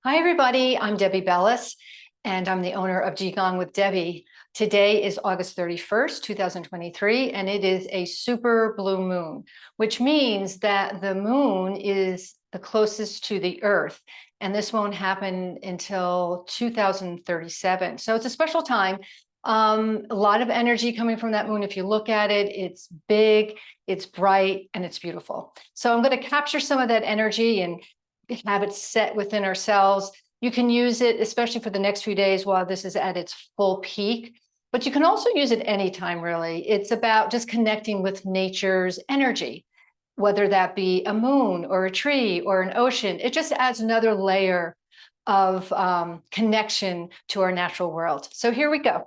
Hi, everybody. I'm Debbie Belaus, and I'm the owner of Qigong with Debbie. Today is August 31st, 2023, and it is a super blue moon, which means that the moon is the closest to the Earth, and this won't happen until 2037. So it's a special time. A lot of energy coming from that moon. If you look at it, it's big, it's bright, and it's beautiful. So I'm going to capture some of that energy and have it set within ourselves. You can use it, especially for the next few days while this is at its full peak, but you can also use it anytime, really. It's about just connecting with nature's energy, whether that be a moon or a tree or an ocean. It just adds another layer of connection to our natural world. So here we go.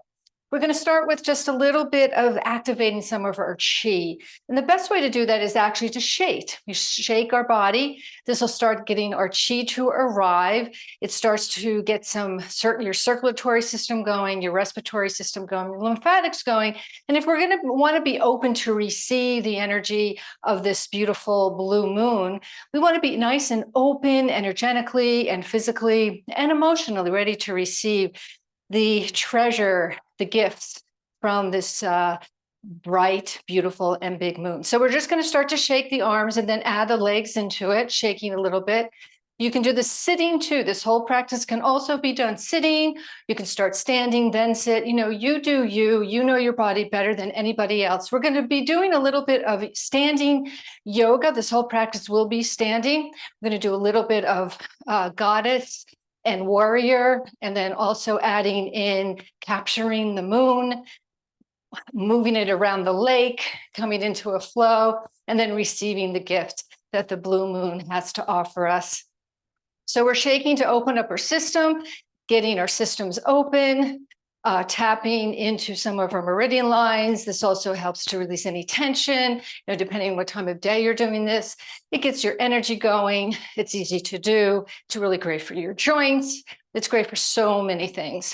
We're going to start with just a little bit of activating some of our chi. And the best way to do that is actually to shake. You shake our body. This will start getting our chi to arrive. It starts to get your circulatory system going, your respiratory system going, your lymphatics going. And if we're going to want to be open to receive the energy of this beautiful blue moon, we want to be nice and open energetically and physically and emotionally ready to receive the treasure, the gifts from this bright, beautiful, and big moon. So we're just going to start to shake the arms and then add the legs into it, shaking a little bit. You can do the sitting too. This whole practice can also be done sitting. You can start standing, then sit. You do you know your body better than anybody else. We're going to be doing a little bit of standing yoga. This whole practice will be standing. We're going to do a little bit of goddess and warrior, and then also adding in capturing the moon, moving it around the lake, coming into a flow, and then receiving the gift that the blue moon has to offer us. So we're shaking to open up our system, getting our systems open, tapping into some of our meridian lines. This also helps to release any tension, depending on what time of day you're doing this. It gets your energy going. It's easy to do. It's really great for your joints. It's great for so many things.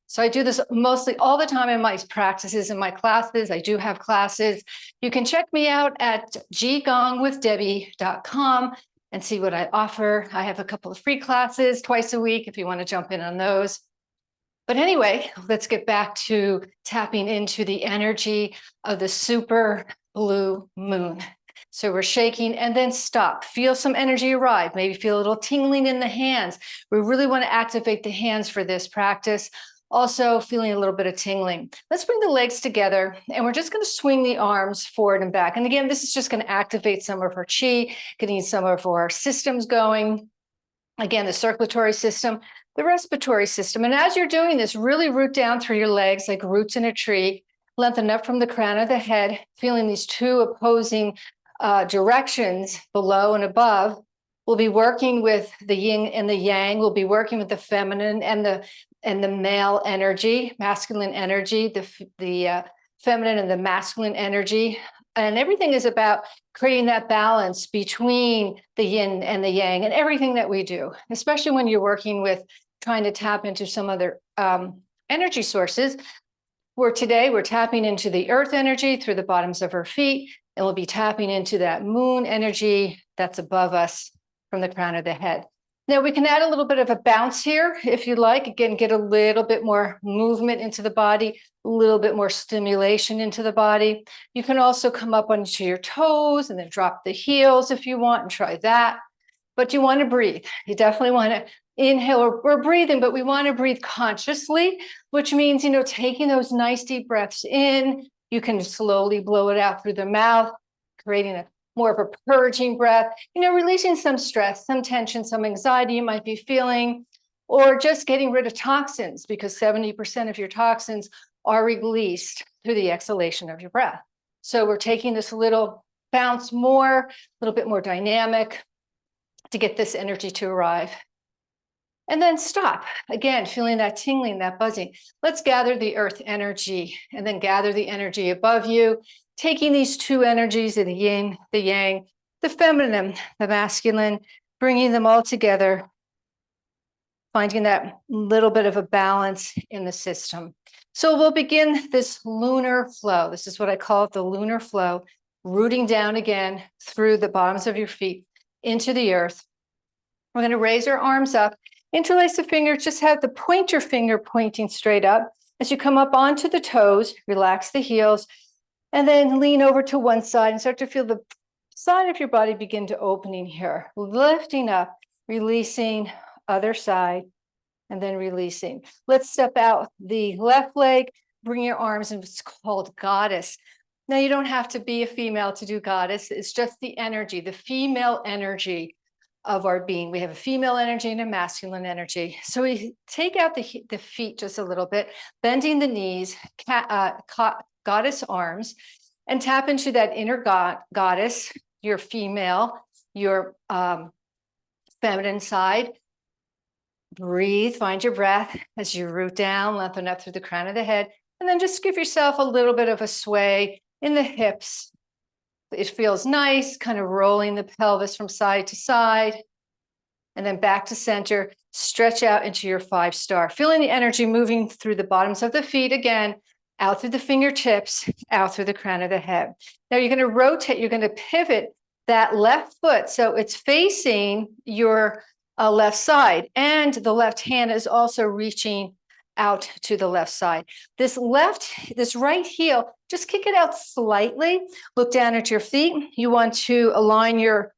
So I do this mostly all the time in my practices, in my classes. I do have classes. You can check me out at qigongwithdebbie.com and see what I offer. I have a couple of free classes twice a week if you want to jump in on those. But anyway, let's get back to tapping into the energy of the super blue moon. So we're shaking and then stop. Feel some energy arrive. Maybe feel a little tingling in the hands. We really want to activate the hands for this practice. Also feeling a little bit of tingling. Let's bring the legs together and we're just going to swing the arms forward and back. And again, this is just going to activate some of our chi, getting some of our systems going. Again, the circulatory system, the respiratory system. And as you're doing this, really root down through your legs like roots in a tree, lengthen up from the crown of the head, feeling these two opposing directions below and above. We'll be working with the yin and the yang. We'll be working with the feminine and the male energy, masculine energy, the feminine and the masculine energy. And everything is about creating that balance between the yin and the yang and everything that we do, especially when you're working with trying to tap into some other energy sources. Today we're tapping into the earth energy through the bottoms of our feet, and we'll be tapping into that moon energy that's above us from the crown of the head. Now we can add a little bit of a bounce here if you like. Again, get a little bit more movement into the body, a little bit more stimulation into the body. You can also come up onto your toes and then drop the heels if you want and try that. But you want to breathe. You definitely want to inhale. We're breathing, but we want to breathe consciously, which means, taking those nice deep breaths in. You can slowly blow it out through the mouth, creating more of a purging breath, releasing some stress, some tension, some anxiety you might be feeling, or just getting rid of toxins, because 70% of your toxins are released through the exhalation of your breath. So we're taking this little bounce more, a little bit more dynamic to get this energy to arrive. And then stop. Again, feeling that tingling, that buzzing. Let's gather the earth energy and then gather the energy above you, taking these two energies, the yin, the yang, the feminine, the masculine, bringing them all together, finding that little bit of a balance in the system. So we'll begin this lunar flow. This is what I call it, the lunar flow, rooting down again through the bottoms of your feet into the earth. We're going to raise our arms up, interlace the fingers, just have the pointer finger pointing straight up. As you come up onto the toes, relax the heels, and then lean over to one side and start to feel the side of your body begin to opening here, lifting up, releasing other side, and then releasing. Let's step out the left leg, bring your arms, and it's called goddess. Now, you don't have to be a female to do goddess. It's just the energy, the female energy of our being. We have a female energy and a masculine energy. So we take out the feet just a little bit, bending the knees, goddess arms, and tap into that inner goddess, your female, your feminine side. Breathe, find your breath as you root down, lengthen up through the crown of the head, and then just give yourself a little bit of a sway in the hips. It feels nice, kind of rolling the pelvis from side to side, and then back to center. Stretch out into your 5-star, feeling the energy moving through the bottoms of the feet again, out through the fingertips, out through the crown of the head. Now you're going to rotate, you're going to pivot that left foot so it's facing your left side, and the left hand is also reaching out to the left side. This right heel, just kick it out slightly. Look down at your feet. You want to align your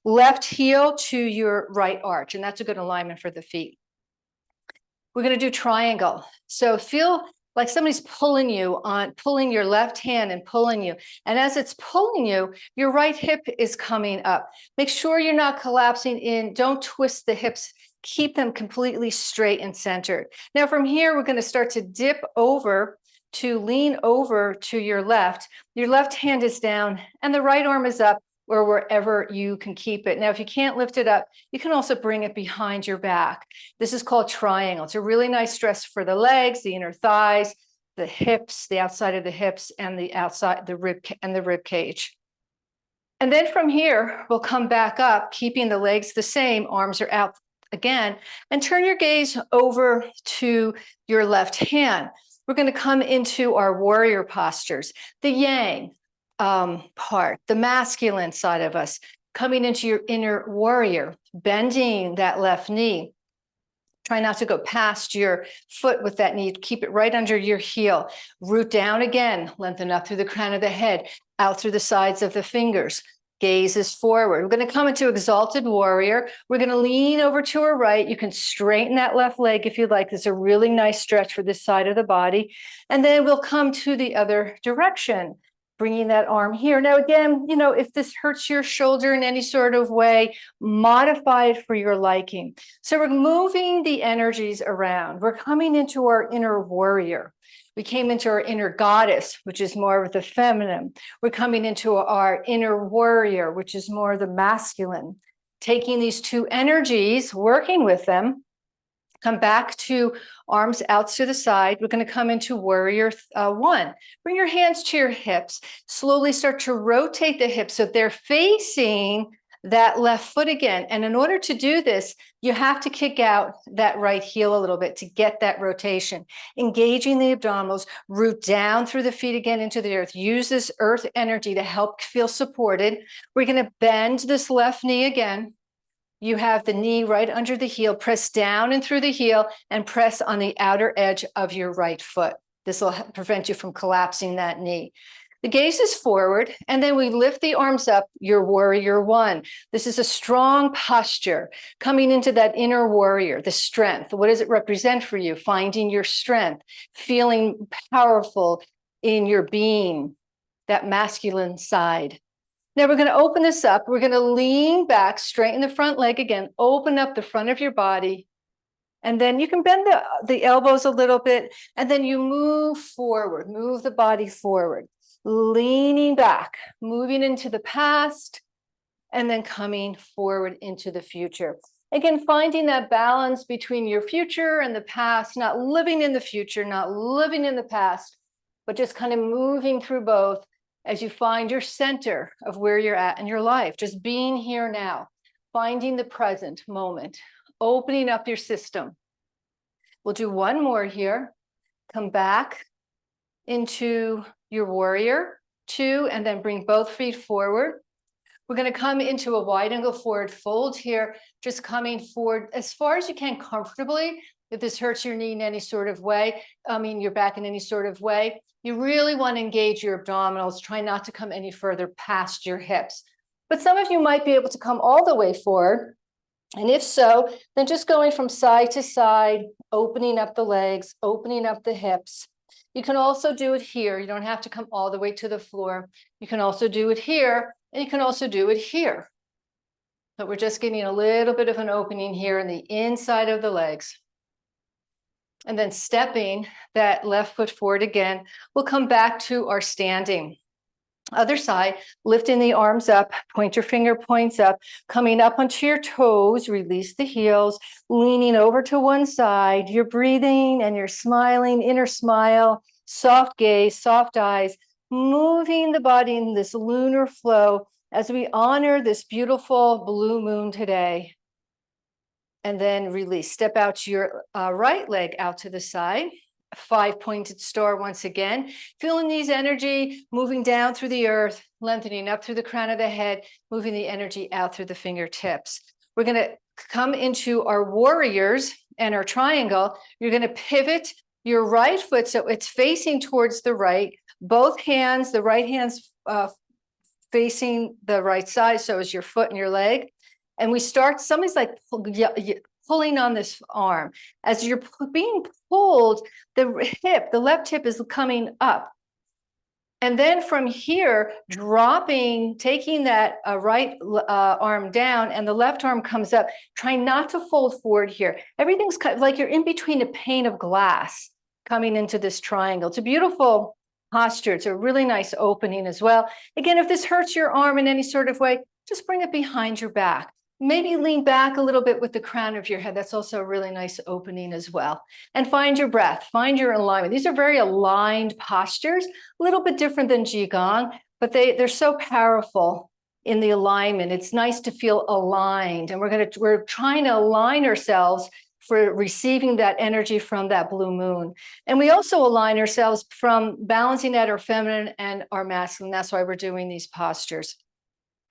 left heel to your right arch, and that's a good alignment for the feet. We're going to do triangle. So feel like somebody's pulling your left hand and pulling you. And as it's pulling you, your right hip is coming up. Make sure you're not collapsing in. Don't twist the hips. Keep them completely straight and centered. Now from here, we're going to start to dip over to lean over to your left. Your left hand is down and the right arm is up, or wherever you can keep it. Now, if you can't lift it up, you can also bring it behind your back. This is called triangle. It's a really nice stretch for the legs, the inner thighs, the hips, the outside of the hips, and the outside, the rib cage. And then from here, we'll come back up, keeping the legs the same, arms are out again, and turn your gaze over to your left hand. We're going to come into our warrior postures, the yang part, the masculine side of us, coming into your inner warrior, bending that left knee. Try not to go past your foot with that knee. Keep it right under your heel. Root down again, lengthen up through the crown of the head, out through the sides of the fingers. Gaze is forward. We're going to come into exalted warrior. We're going to lean over to our right. You can straighten that left leg if you'd like. It's a really nice stretch for this side of the body. And then we'll come to the other direction, bringing that arm here. Now, again, if this hurts your shoulder in any sort of way, modify it for your liking. So we're moving the energies around. We're coming into our inner warrior. We came into our inner goddess, which is more of the feminine. We're coming into our inner warrior, which is more the masculine. Taking these two energies, working with them, come back to arms out to the side. We're going to come into warrior 1. Bring your hands to your hips. Slowly start to rotate the hips so they're facing that left foot again. And in order to do this, you have to kick out that right heel a little bit to get that rotation. Engaging the abdominals, root down through the feet again into the earth. Use this earth energy to help feel supported. We're going to bend this left knee again. You have the knee right under the heel, press down and through the heel and press on the outer edge of your right foot. This will prevent you from collapsing that knee. The gaze is forward, and then we lift the arms up, your warrior 1. This is a strong posture, coming into that inner warrior, the strength. What does it represent for you? Finding your strength, feeling powerful in your being, that masculine side. Now we're going to open this up. We're going to lean back, straighten the front leg again, open up the front of your body. And then you can bend the elbows a little bit, and then you move forward, move the body forward, leaning back, moving into the past, and then coming forward into the future. Again, finding that balance between your future and the past, not living in the future, not living in the past, but just kind of moving through both as you find your center of where you're at in your life, just being here now, finding the present moment, opening up your system. We'll do one more here. Come back into your warrior 2, and then bring both feet forward. We're going to come into a wide angle forward fold here, just coming forward as far as you can comfortably. If this hurts your knee in any sort of way, your back in any sort of way, you really want to engage your abdominals. Try not to come any further past your hips. But some of you might be able to come all the way forward. And if so, then just going from side to side, opening up the legs, opening up the hips. You can also do it here. You don't have to come all the way to the floor. You can also do it here, and you can also do it here. But we're just getting a little bit of an opening here in the inside of the legs. And then stepping that left foot forward again, we'll come back to our standing. Other side, lifting the arms up, point your finger points up, coming up onto your toes, release the heels, leaning over to one side. You're breathing and you're smiling, inner smile, soft gaze, soft eyes, moving the body in this lunar flow as we honor this beautiful blue moon today. And then release. Step out your right leg out to the side. 5-pointed star once again. Feeling these energy moving down through the earth, lengthening up through the crown of the head, moving the energy out through the fingertips. We're going to come into our warriors and our triangle. You're going to pivot your right foot so it's facing towards the right. Both hands, the right hand's facing the right side, so is your foot and your leg. And we start, somebody's like pulling on this arm. As you're being pulled, the left hip is coming up. And then from here, dropping, taking that right arm down, and the left arm comes up. Try not to fold forward here. Everything's like you're in between a pane of glass coming into this triangle. It's a beautiful posture. It's a really nice opening as well. Again, if this hurts your arm in any sort of way, just bring it behind your back. Maybe lean back a little bit with the crown of your head. That's also a really nice opening as well. And find your breath, find your alignment. These are very aligned postures, a little bit different than Qigong, but they're so powerful in the alignment. It's nice to feel aligned. And we're trying to align ourselves for receiving that energy from that blue moon. And we also align ourselves from balancing out our feminine and our masculine. That's why we're doing these postures.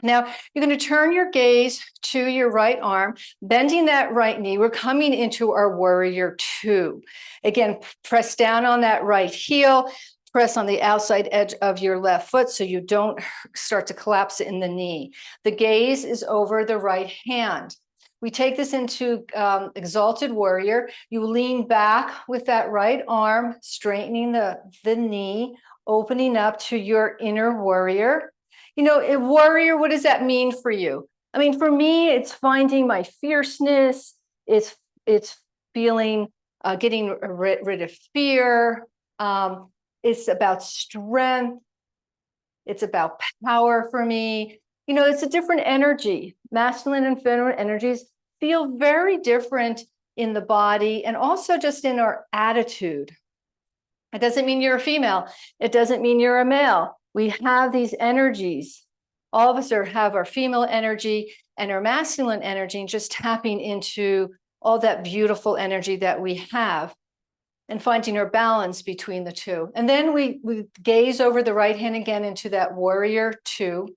Now, you're going to turn your gaze to your right arm, bending that right knee. We're coming into our warrior two. Again, press down on that right heel, press on the outside edge of your left foot so you don't start to collapse in the knee. The gaze is over the right hand. We take this into exalted warrior. You lean back with that right arm, straightening the knee, opening up to your inner warrior. You know, a warrior, what does that mean for you? I mean, for me, it's finding my fierceness. It's feeling, getting rid of fear. It's about strength. It's about power for me. You know, it's a different energy. Masculine and feminine energies feel very different in the body and also just in our attitude. It doesn't mean you're a female. It doesn't mean you're a male. We have these energies. All of us have our female energy and our masculine energy, and just tapping into all that beautiful energy that we have and finding our balance between the two. And then we gaze over the right hand again into that warrior two.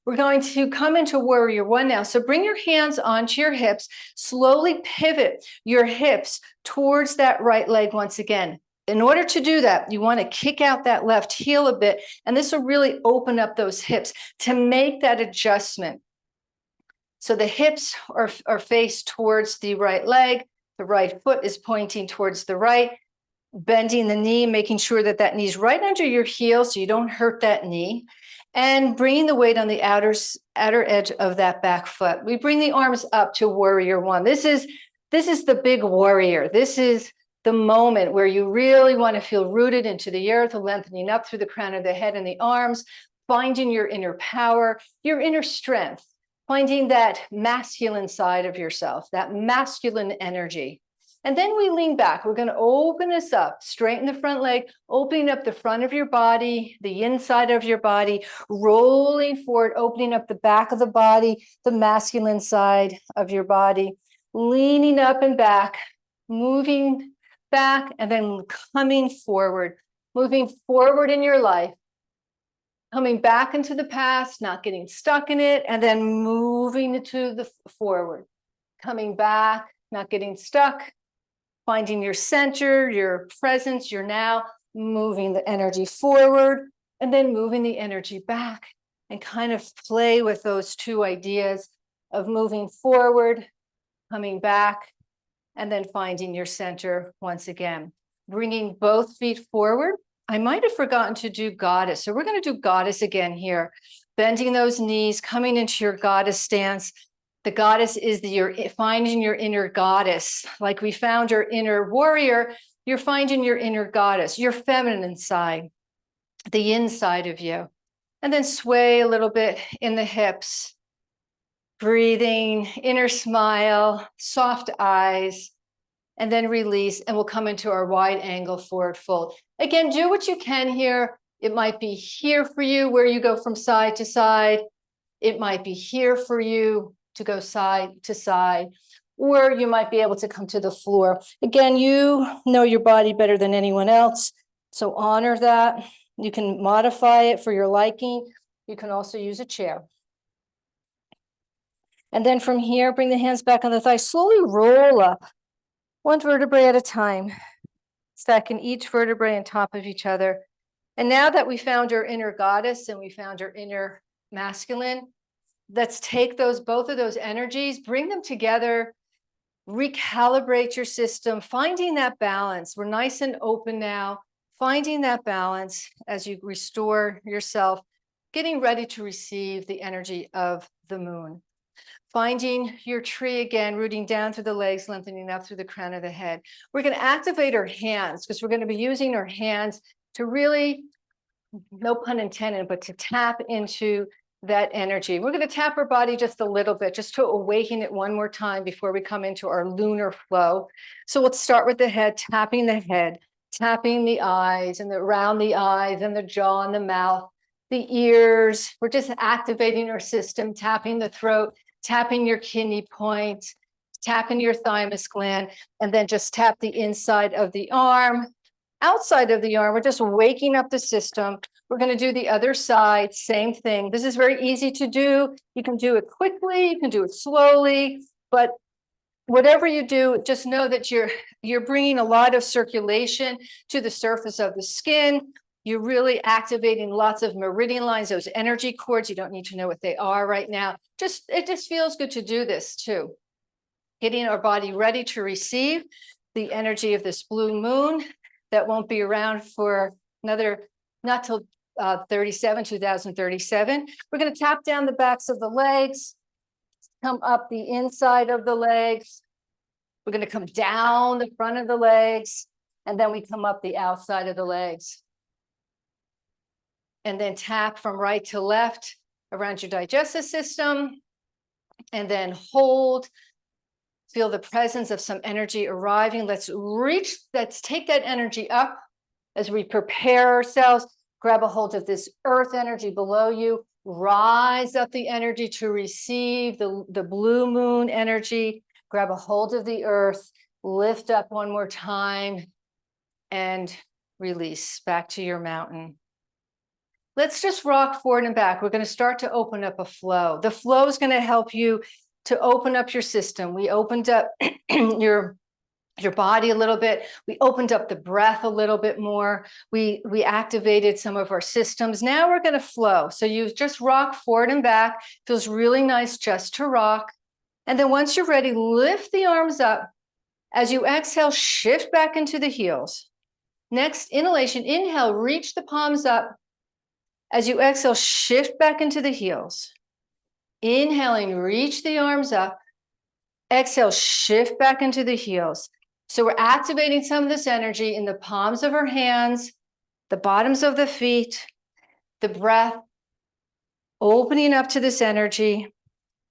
We're going to come into warrior one now. So bring your hands onto your hips, slowly pivot your hips towards that right leg once again. In order to do that, you want to kick out that left heel a bit, and this will really open up those hips to make that adjustment. So the hips are faced towards the right leg, the right foot is pointing towards the right, bending the knee, making sure that that knee's right under your heel so you don't hurt that knee, and bringing the weight on the outer edge of that back foot. We bring the arms up to warrior one. This is the big warrior. This is the moment where you really want to feel rooted into the earth, lengthening up through the crown of the head and the arms, finding your inner power, your inner strength, finding that masculine side of yourself, that masculine energy. And then we lean back. We're going to open this up, straighten the front leg, opening up the front of your body, the inside of your body, rolling forward, opening up the back of the body, the masculine side of your body, leaning up and back, moving back, and then coming forward, moving forward in your life, coming back into the past, not getting stuck in it, and then moving to the forward, coming back, not getting stuck, finding your center, your presence, your now, moving the energy forward, and then moving the energy back, and kind of play with those two ideas of moving forward, coming back, and then finding your center once again. Bringing both feet forward. I might have forgotten to do goddess. So we're going to do goddess again here. Bending those knees, coming into your goddess stance. The goddess is finding your inner goddess. Like we found your inner warrior, you're finding your inner goddess, your feminine side, the inside of you. And then sway a little bit in the hips. Breathing, inner smile, soft eyes, and then release, and we'll come into our wide angle forward fold. Again, do what you can here. It might be here for you where you go from side to side. It might be here for you to go side to side, or you might be able to come to the floor. Again, you know your body better than anyone else, so honor that. You can modify it for your liking. You can also use a chair. And then from here, bring the hands back on the thighs. Slowly roll up, one vertebrae at a time, stacking each vertebrae on top of each other. And now that we found our inner goddess and we found our inner masculine, let's take both of those energies, bring them together, recalibrate your system, finding that balance. We're nice and open now, finding that balance as you restore yourself, getting ready to receive the energy of the moon. Finding your tree again, rooting down through the legs, lengthening up through the crown of the head. We're going to activate our hands because we're going to be using our hands to really, no pun intended, but to tap into that energy. We're going to tap our body just a little bit, just to awaken it one more time before we come into our lunar flow. So let's start with the head, tapping the head, tapping the eyes and around the eyes and the jaw and the mouth, the ears. We're just activating our system, tapping the throat, tapping your kidney point, tapping your thymus gland, and then just tap the inside of the arm, outside of the arm. We're just waking up the system. We're going to do the other side, same thing. This is very easy to do. You can do it quickly, you can do it slowly, but whatever you do, just know that you're bringing a lot of circulation to the surface of the skin. You're really activating lots of meridian lines, those energy cords. You don't need to know what they are right now. It just feels good to do this too. Getting our body ready to receive the energy of this blue moon that won't be around for another, not till 2037. We're going to tap down the backs of the legs, come up the inside of the legs. We're going to come down the front of the legs, and then we come up the outside of the legs. And then tap from right to left around your digestive system, and then hold. Feel the presence of some energy arriving. Let's take that energy up as we prepare ourselves. Grab a hold of this earth energy below you. Rise up the energy to receive the blue moon energy. Grab a hold of the earth. Lift up one more time and release back to your mountain. Let's just rock forward and back. We're going to start to open up a flow. The flow is going to help you to open up your system. We opened up your body a little bit. We opened up the breath a little bit more. We activated some of our systems. Now we're going to flow. So you just rock forward and back. Feels really nice just to rock. And then once you're ready, lift the arms up. As you exhale, shift back into the heels. Next inhalation, inhale, reach the palms up. As you exhale, shift back into the heels. Inhaling, reach the arms up. Exhale, shift back into the heels. So we're activating some of this energy in the palms of our hands, the bottoms of the feet, the breath, opening up to this energy,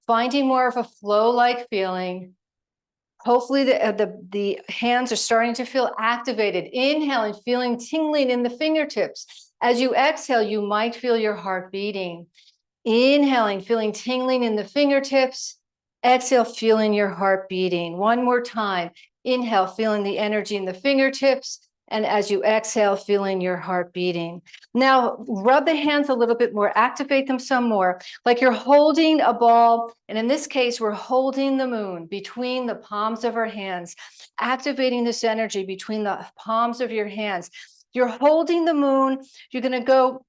finding more of a flow-like feeling. Hopefully the hands are starting to feel activated. Inhaling, feeling tingling in the fingertips. As you exhale, you might feel your heart beating. Inhaling, feeling tingling in the fingertips. Exhale, feeling your heart beating. One more time. Inhale, feeling the energy in the fingertips. And as you exhale, feeling your heart beating. Now, rub the hands a little bit more, activate them some more, like you're holding a ball. And in this case, we're holding the moon between the palms of our hands, activating this energy between the palms of your hands. You're holding the moon. You're going to go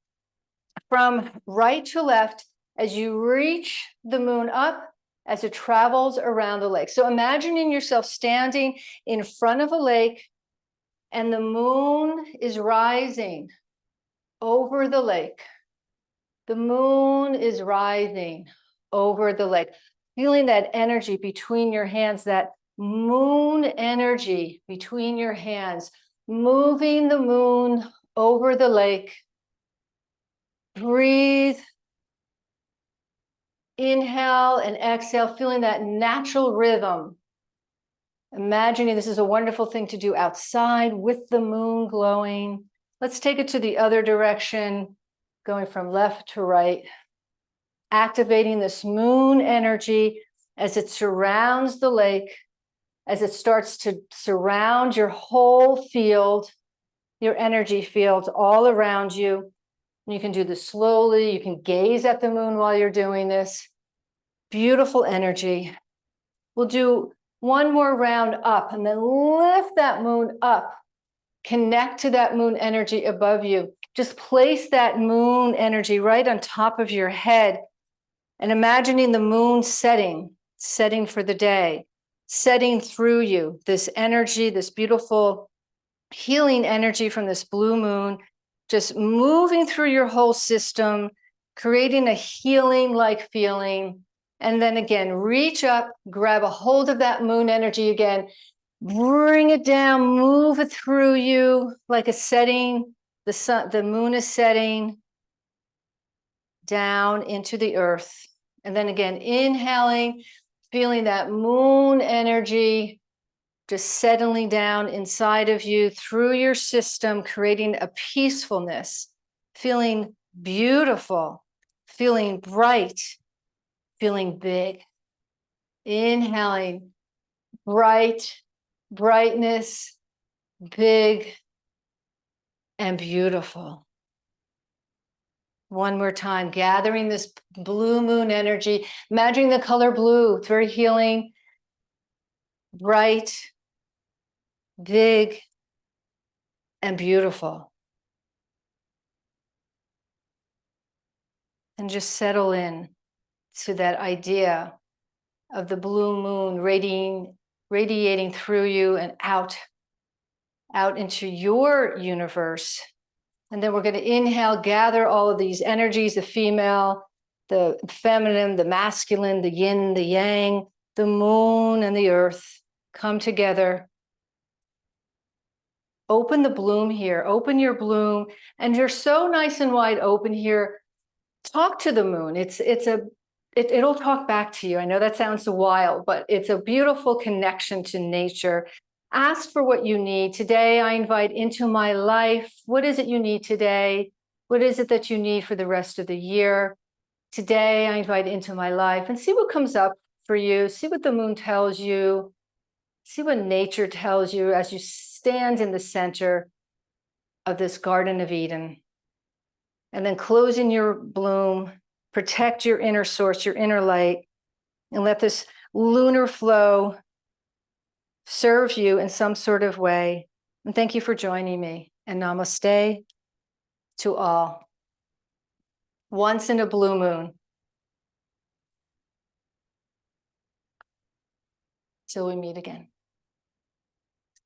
from right to left as you reach the moon up as it travels around the lake. So imagining yourself standing in front of a lake, and the moon is rising over the lake. The moon is rising over the lake. Feeling that energy between your hands, that moon energy between your hands, moving the moon over the lake. Breathe. Inhale and exhale, feeling that natural rhythm. Imagining this is a wonderful thing to do outside with the moon glowing. Let's take it to the other direction, going from left to right, activating this moon energy as it surrounds the lake, as it starts to surround your whole field, your energy fields all around you. You can do this slowly. You can gaze at the moon while you're doing this. Beautiful energy. We'll do one more round up and then lift that moon up. Connect to that moon energy above you. Just place that moon energy right on top of your head and imagining the moon setting for the day, setting through you. This energy, this beautiful healing energy from this blue moon, just moving through your whole system, creating a healing-like feeling. And then again, reach up, grab a hold of that moon energy again, bring it down, move it through you like a setting. The sun, the moon is setting down into the earth. And then again, inhaling, feeling that moon energy just settling down inside of you through your system, creating a peacefulness, feeling beautiful, feeling bright, feeling big. Inhaling, bright, brightness, big, and beautiful. One more time, gathering this blue moon energy, imagining the color blue. It's very healing, bright, big, and beautiful. And just settle in to that idea of the blue moon radiating through you and out into your universe. And then we're going to inhale, gather all of these energies, the female, the feminine, the masculine, the yin, the yang, the moon and the earth come together. Open the bloom here, open your bloom, and you're so nice and wide open here. Talk to the moon. It'll talk back to you. I know that sounds wild, but it's a beautiful connection to nature. Ask for what you need. Today, I invite into my life. What is it you need today? What is it that you need for the rest of the year? Today, I invite into my life and see what comes up for you. See what the moon tells you. See what nature tells you as you stand in the center of this Garden of Eden. And then closing your bloom, protect your inner source, your inner light, and let this lunar flow serve you in some sort of way. And thank you for joining me. And namaste to all. Once in a blue moon. Till we meet again.